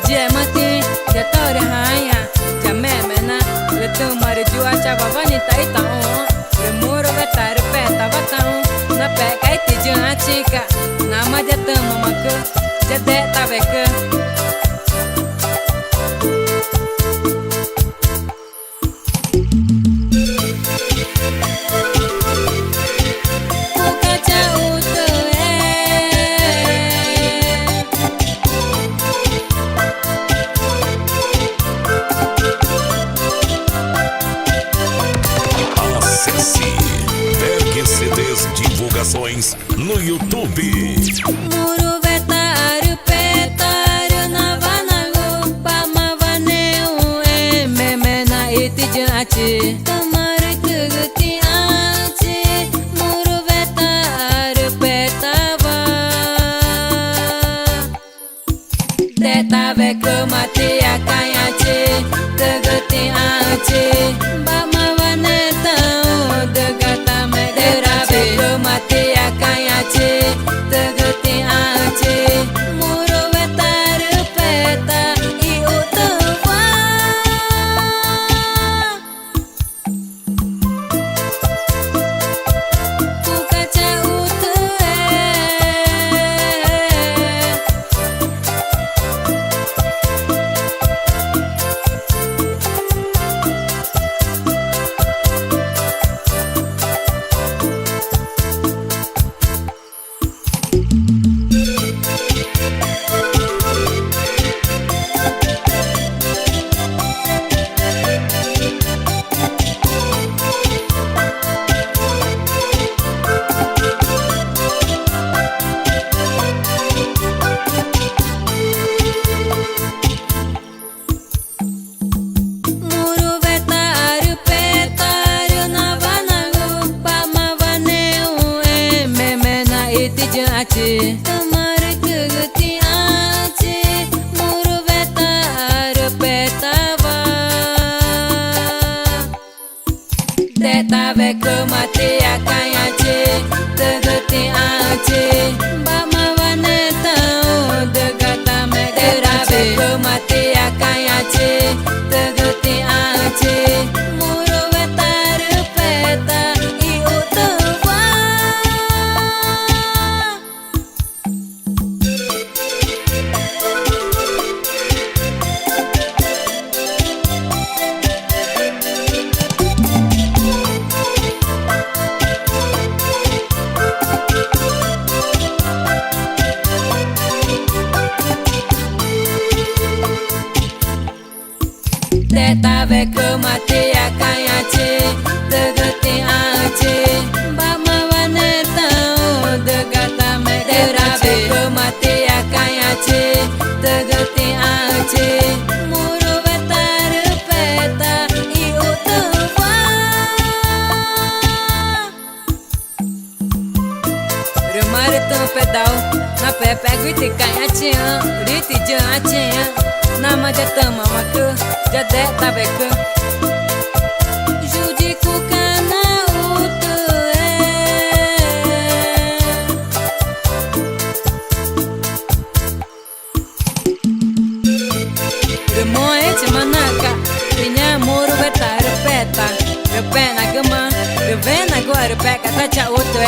dia mati dia tore haya jame mena letu mari jua chaba bani tai tao le muro vetar peta batao na pe kai ti jua chika nama jata mamaka jade tabeka Divulgações no YouTube. Muro vetar petar na vanago pamavaneu memena itijati tamar tuguti aci muro vetar petava deta vek mati akayaci tuguti aci tamar tuguti aci muro vetar petava deta vek mati akayaci tuguti aci bama vaneta degata me dera vek mati akayaci tuguti aci muro vetar peta deta vek mati akayaci tuguti aci bama vaneta degata me dera vek mati akayaci tuguti aci muro vetar peta iutava rumar tu pedal na pepe guiti kayaci riti jaci nama jata mamaka jade tabeka judi kukana utu remoe chamanaka pinya muro vetar peta repena gama revena go repeka tacha utu